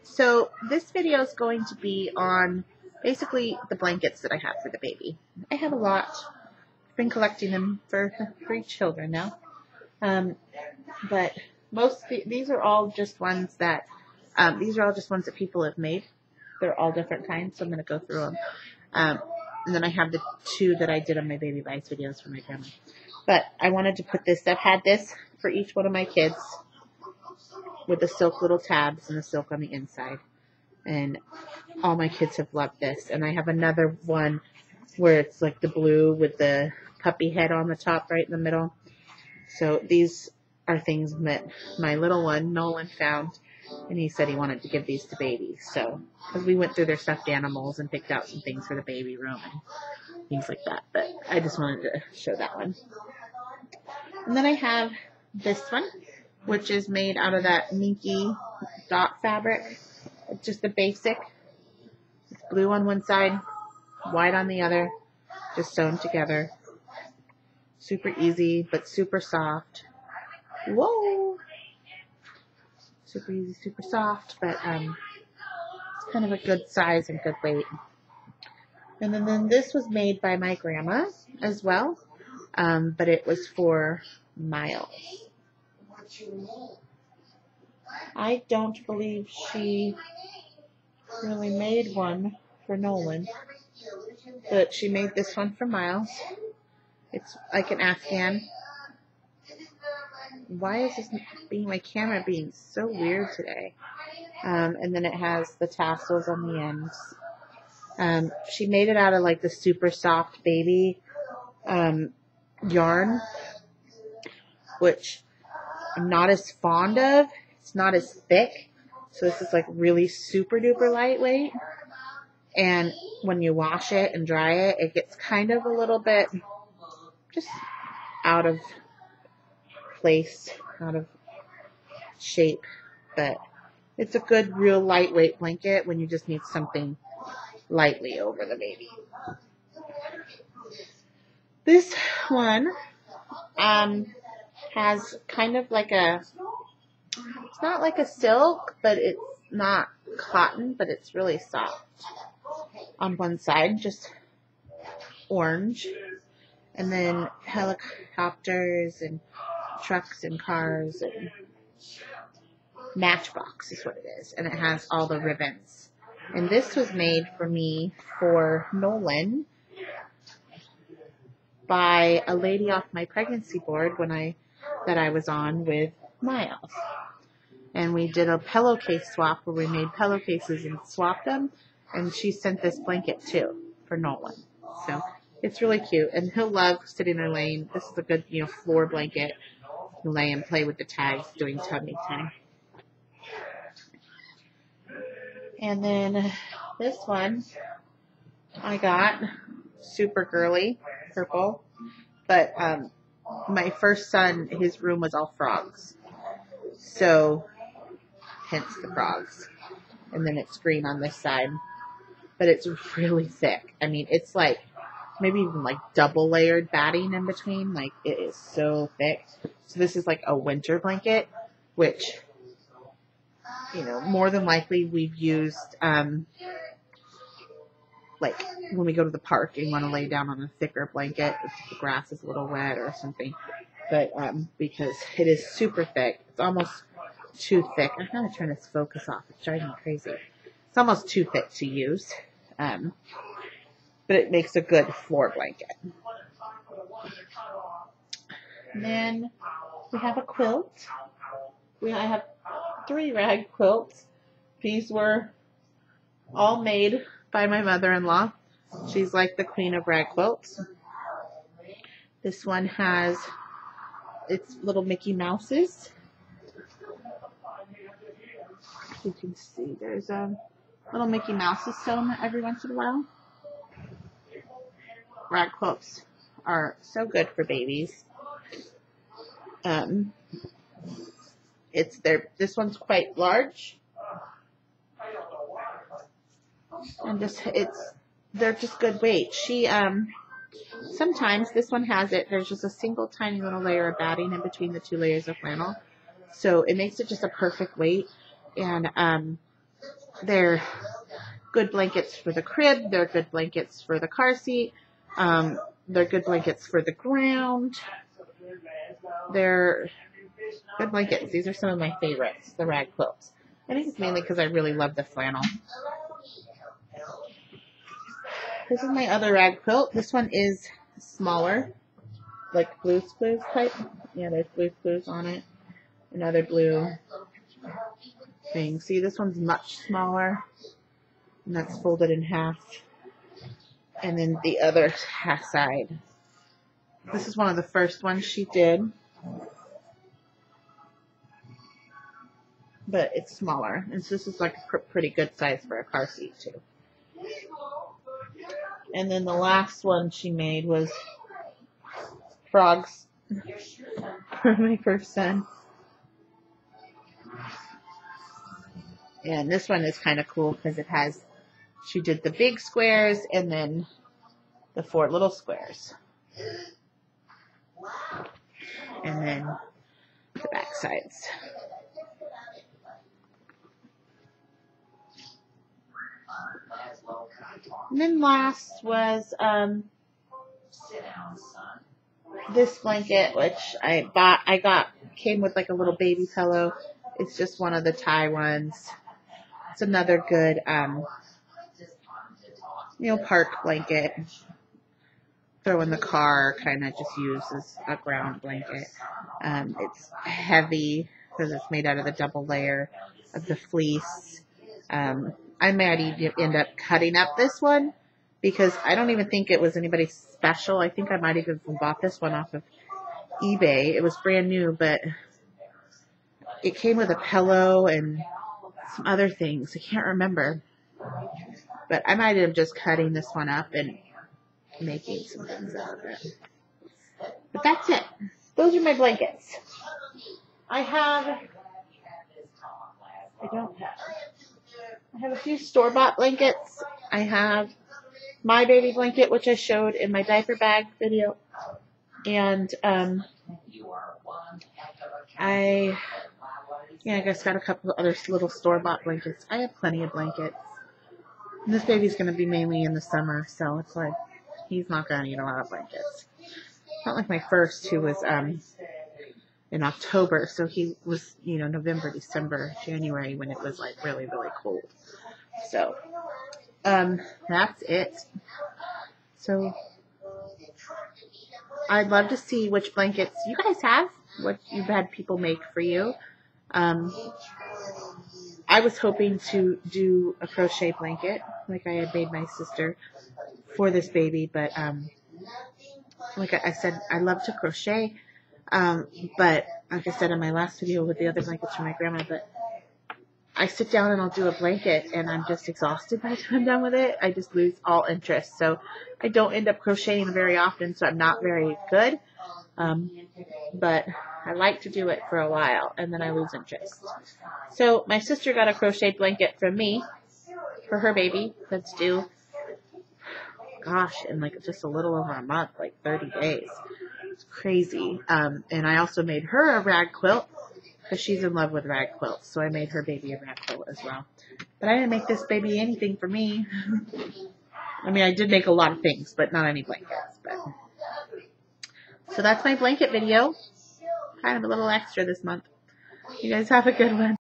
So this video is going to be on basically the blankets that I have for the baby. I have a lot. I've been collecting them for 3 children now. But these are all just ones that people have made. They're all different kinds, so I'm going to go through them. And then I have the 2 that I did on my baby buys videos for my grandma. But I wanted to put this. I've had this for each one of my kids with the silk little tabs and the silk on the inside. And all my kids have loved this. And I have another one where it's like the blue with the puppy head on the top right in the middle. So these are things that my little one, Nolan, found. And he said he wanted to give these to babies. So, because we went through their stuffed animals and picked out some things for the baby room and things like that. But I just wanted to show that one. And then I have this one, which is made out of that minky dot fabric. It's just a basic. It's blue on one side, white on the other, just sewn together. Super easy, but super soft. Whoa! Super easy, super soft, but it's kind of a good size and good weight. And then this was made by my grandma as well, but it was for Miles. I don't believe she really made one for Nolan, but she made this one for Miles. It's like an Afghan. Why is my camera being so weird today? And then it has the tassels on the ends. She made it out of like the super soft baby yarn, which I'm not as fond of. It's not as thick. So this is like really super duper lightweight. And when you wash it and dry it, it gets kind of a little bit just out of place, out of shape. But it's a good, real lightweight blanket when you just need something lightly over the baby. This one has kind of like it's not like a silk, but it's not cotton, but it's really soft. On one side, just orange. And then helicopters and trucks and cars and Matchbox is what it is. And it has all the ribbons. And this was made for me for Nolan by a lady off my pregnancy board that I was on with Miles. And we did a pillowcase swap where we made pillowcases and swapped them. And she sent this blanket too for Nolan. So it's really cute. And he'll love sitting there laying. This is a good, floor blanket. You can lay and play with the tags doing tummy time. And then this one I got super girly, purple. But my first son, his room was all frogs. So hence the frogs. And then it's green on this side. But it's really thick. I mean, it's like maybe even like double layered batting in between. Like, it is so thick. So this is like a winter blanket, which, more than likely we've used, like when we go to the park and want to lay down on a thicker blanket if the grass is a little wet or something. But because it is super thick, it's almost too thick. I'm trying to turn this focus off. It's driving me crazy. It's almost too thick to use. But it makes a good floor blanket. And then we have a quilt. I have 3 rag quilts. These were all made by my mother-in-law. She's like the queen of rag quilts. This one has its little Mickey Mouses. You can see there's little Mickey Mouses sewn every once in a while. Rag quilts are so good for babies. This one's quite large. And they're just good weight. Sometimes this one there's just a single tiny little layer of batting in between the 2 layers of flannel. So it makes it just a perfect weight. And They're good blankets for the crib. They're good blankets for the car seat. They're good blankets for the ground. They're good blankets. These are some of my favorites, the rag quilts. I think it's mainly because I really love the flannel. This is my other rag quilt. This one is smaller, like Blue's Clues type. Yeah, there's Blue's Clues on it. Another blue thing. See, this one's much smaller, and that's folded in half. And then the other half side. This is one of the first ones she did, but it's smaller. And so this is like a pretty good size for a car seat too. And then the last one she made was frogs for my first son. And this one is kind of cool because it has, she did the big squares and then the 4 little squares. And then the back sides. And then last was this blanket, which I bought. Came with like a little baby pillow. It's just one of the Thai ones. It's another good, park blanket. Throw in the car, kind of just use as a ground blanket. It's heavy because it's made out of the double layer of the fleece. I might end up cutting up this one because I don't even think it was anybody special. I think I might have even bought this one off of eBay. It was brand new, but it came with a pillow and some other things. I can't remember. But I might end up just cutting this one up and making some things out of it. But that's it. Those are my blankets. I have a few store-bought blankets. I have my baby blanket, which I showed in my diaper bag video. And I guess got a couple of other little store-bought blankets. I have plenty of blankets. And this baby's going to be mainly in the summer, so it's like he's not going to need a lot of blankets. Not like my first, who was in October, so he was, November, December, January, when it was like really, really cold. So, that's it. So, I'd love to see which blankets you guys have, what you've had people make for you. I was hoping to do a crochet blanket, like I had made my sister for this baby, but, like I said, I love to crochet, but like I said in my last video with the other blankets from my grandma, but I sit down and I'll do a blanket and I'm just exhausted by the time I'm done with it. I just lose all interest. So I don't end up crocheting very often, so I'm not very good. But I like to do it for a while and then I lose interest. So my sister got a crocheted blanket from me for her baby that's due, in like just a little over a month, like 30 days. It's crazy. And I also made her a rag quilt because she's in love with rag quilts. So I made her baby a rag quilt as well. But I didn't make this baby anything for me. I mean, I did make a lot of things, but not any blankets. So that's my blanket video. Kind of a little extra this month. You guys have a good one.